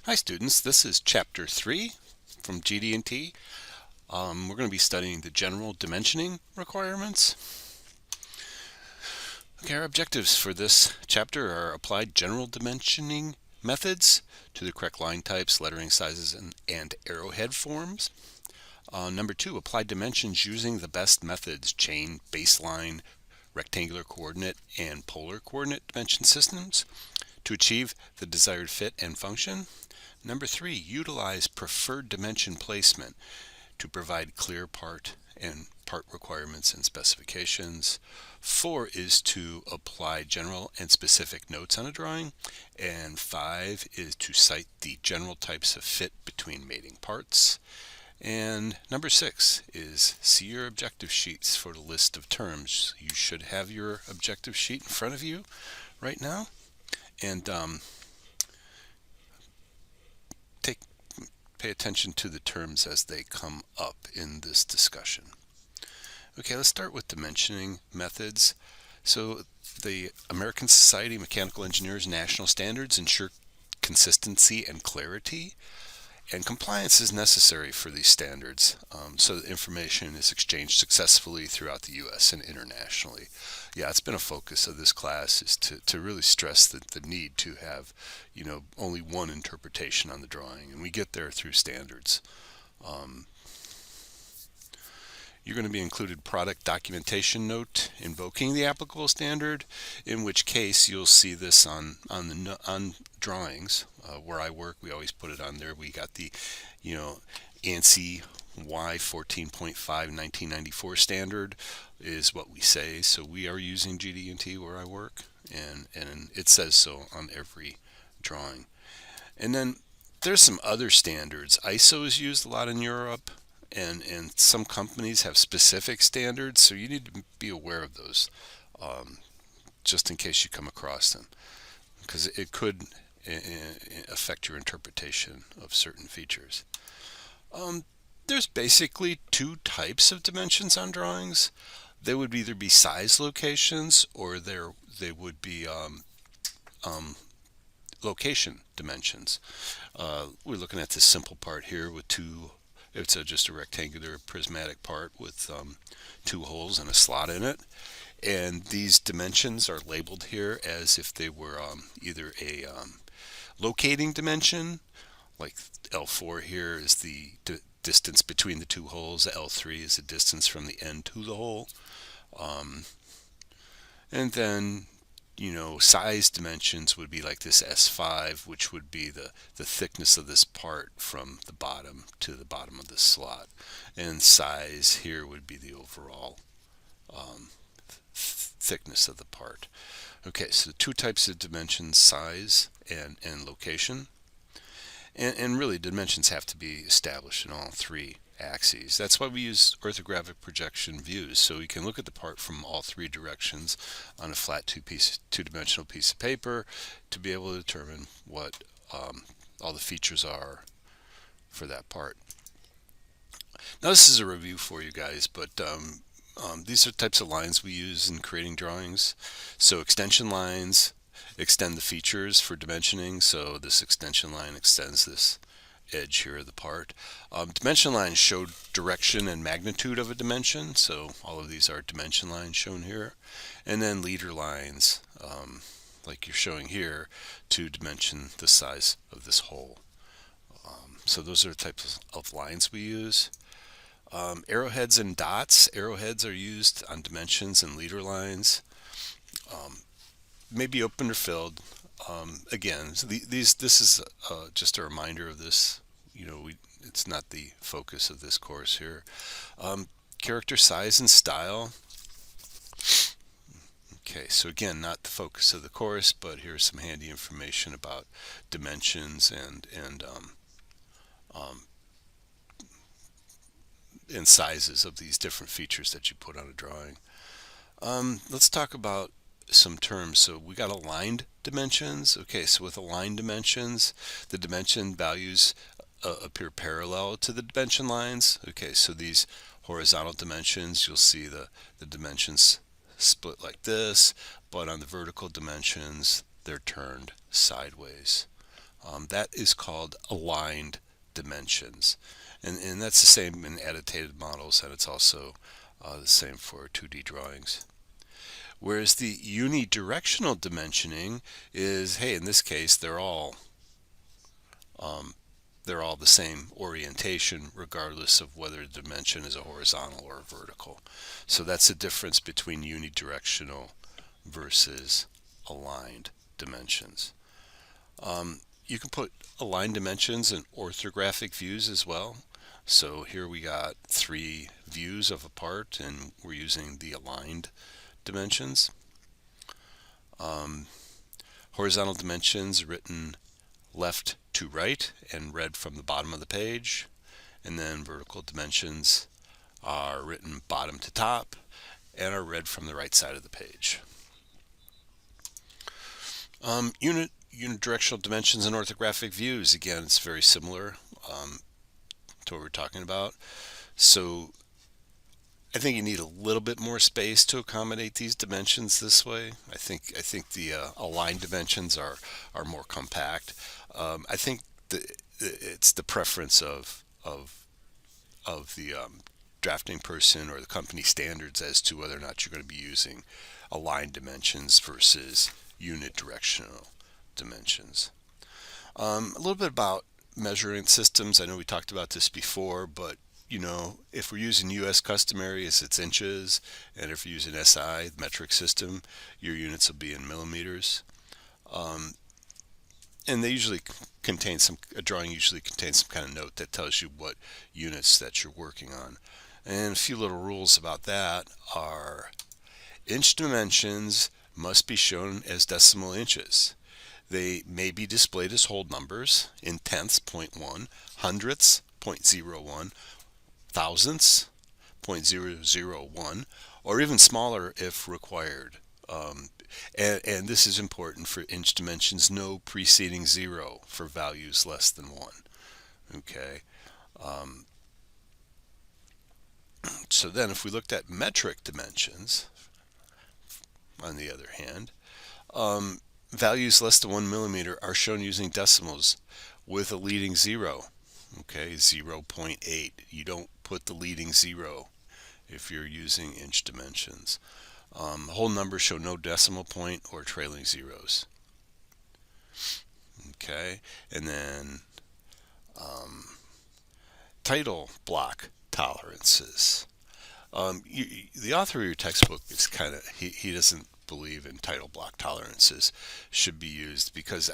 Hi students, this is chapter 3 from GD&T. We're going to be studying the general dimensioning requirements. Okay, our objectives for this chapter are apply general dimensioning methods to the correct line types, lettering sizes, and arrowhead forms. Number 2, apply dimensions using the best methods, chain, baseline, rectangular coordinate, and polar coordinate dimension systems to achieve the desired fit and function. Number 3, utilize preferred dimension placement to provide clear part requirements and specifications. 4 is to apply general and specific notes on a drawing. And 5 is to cite the general types of fit between mating parts. And number 6 is see your objective sheets for the list of terms. You should have your objective sheet in front of you right now. And pay attention to the terms as they come up in this discussion. Okay, let's start with dimensioning methods. So the American Society of Mechanical Engineers national standards ensure consistency and clarity, and compliance is necessary for these standards, so that information is exchanged successfully throughout the U.S. and internationally. Yeah, it's been a focus of this class is to really stress the need to have, only one interpretation on the drawing, and we get there through standards. You're going to be included product documentation note invoking the applicable standard, in which case you'll see this on drawings. Where I work, we always put it on there. We got the, ANSI Y 14.5 1994 standard is what we say. So we are using GD&T where I work, and it says so on every drawing. And then there's some other standards. ISO is used a lot in Europe. And some companies have specific standards, so you need to be aware of those, just in case you come across them, because it could affect your interpretation of certain features. There's basically two types of dimensions on drawings. They would either be size locations, or they would be location dimensions. We're looking at this simple part here with it's just a rectangular prismatic part with 2 holes and a slot in it. And these dimensions are labeled here as if they were either a locating dimension, like L4 here is the distance between the 2 holes, L3 is the distance from the end to the hole. And then size dimensions would be like this S5, which would be the thickness of this part from the bottom to the bottom of the slot. And size here would be the overall thickness of the part. Okay, so 2 types of dimensions, size and location. And really, dimensions have to be established in all 3 axes. That's why we use orthographic projection views, so we can look at the part from all 3 directions on a flat two-dimensional piece of paper to be able to determine what all the features are for that part. Now this is a review for you guys, but these are types of lines we use in creating drawings. So extension lines extend the features for dimensioning, so this extension line extends this edge here of the part. Dimension lines show direction and magnitude of a dimension, so all of these are dimension lines shown here. And then leader lines, like you're showing here, to dimension the size of this hole. So those are the types of lines we use. Arrowheads and dots. Arrowheads are used on dimensions and leader lines. May be open or filled. Again, so this is just a reminder of this. It's not the focus of this course here. Character size and style. Okay, so again, not the focus of the course, but here's some handy information about dimensions and sizes of these different features that you put on a drawing. Let's talk about some terms. So we got aligned dimensions. Okay, so with aligned dimensions, the dimension values appear parallel to the dimension lines. Okay, so these horizontal dimensions, you'll see the dimensions split like this, but on the vertical dimensions, they're turned sideways. That is called aligned dimensions. And that's the same in annotated models, and it's also the same for 2D drawings. Whereas the unidirectional dimensioning is, hey, in this case, um, they're all the same orientation, regardless of whether the dimension is a horizontal or a vertical. So that's the difference between unidirectional versus aligned dimensions. You can put aligned dimensions in orthographic views as well. So here we got 3 views of a part, and we're using the aligned dimensions. Horizontal dimensions written left to right and read from the bottom of the page, and then vertical dimensions are written bottom to top and are read from the right side of the page. Unidirectional dimensions and orthographic views, again, it's very similar to what we're talking about. So I think you need a little bit more space to accommodate these dimensions this way. I think the aligned dimensions are more compact. I think it's the preference of the drafting person or the company standards as to whether or not you're going to be using aligned dimensions versus unidirectional dimensions. A little bit about measuring systems. I know we talked about this before, but if we're using US customary, it's inches, and if you're using SI, the metric system, your units will be in millimeters. And they usually contain a drawing usually contains some kind of note that tells you what units that you're working on. And a few little rules about that are inch dimensions must be shown as decimal inches. They may be displayed as whole numbers in tenths, 0.1, hundredths, 0.01, thousandths, 0.001, or even smaller if required. And this is important for inch dimensions, no preceding 0 for values less than 1. Okay. So then if we looked at metric dimensions, on the other hand, values less than 1 millimeter are shown using decimals with a leading 0. Okay, 0.8. You don't put the leading 0 if you're using inch dimensions. Whole numbers show no decimal point or trailing zeros. Okay, and then title block tolerances. The author of your textbook is he doesn't believe in title block tolerances should be used because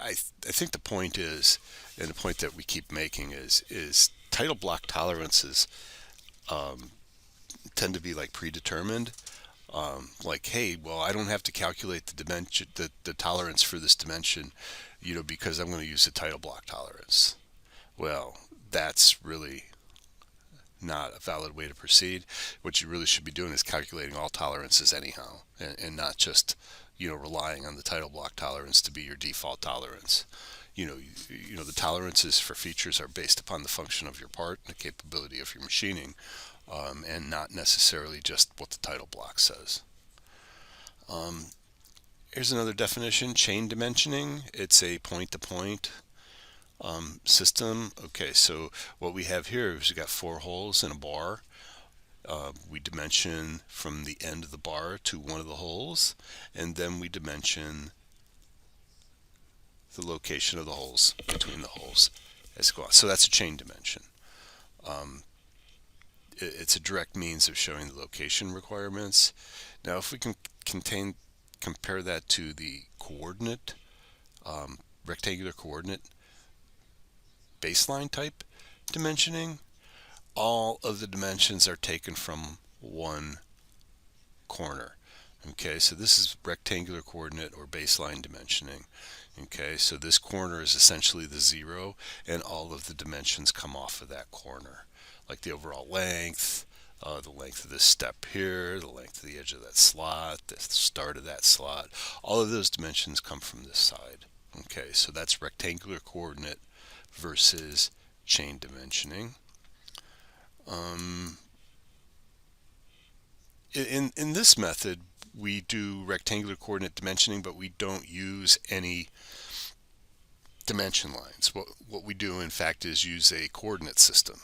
I think the point is, and the point that we keep making is title block tolerances tend to be like predetermined. Like, hey, well, I don't have to calculate the dimension, the tolerance for this dimension, because I'm going to use the title block tolerance. Well, that's really not a valid way to proceed. What you really should be doing is calculating all tolerances anyhow, and not just relying on the title block tolerance to be your default tolerance. The tolerances for features are based upon the function of your part and the capability of your machining, and not necessarily just what the title block says. Here's another definition: chain dimensioning. It's a point-to-point system. Okay, so what we have here is we've got 4 holes in a bar. We dimension from the end of the bar to one of the holes, and then we dimension the location of the holes between the holes as go on. So that's a chain dimension. It's a direct means of showing the location requirements. Now, if we can compare that to the coordinate, rectangular coordinate baseline type dimensioning, all of the dimensions are taken from one corner. Okay, so this is rectangular coordinate or baseline dimensioning. Okay, so this corner is essentially the 0, and all of the dimensions come off of that corner, like the overall length, the length of this step here, the length of the edge of that slot, the start of that slot. All of those dimensions come from this side. Okay, so that's rectangular coordinate versus chain dimensioning. In this method, we do rectangular coordinate dimensioning, but we don't use any dimension lines. What we do, in fact, is use a coordinate system.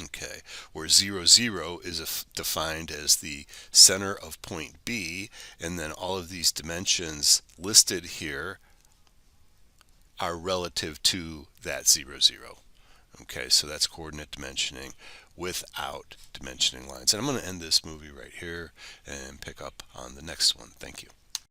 Okay, where 0, 0 is defined as the center of point B, and then all of these dimensions listed here are relative to that 0, 0. Okay, so that's coordinate dimensioning without dimensioning lines. And I'm going to end this movie right here and pick up on the next one. Thank you.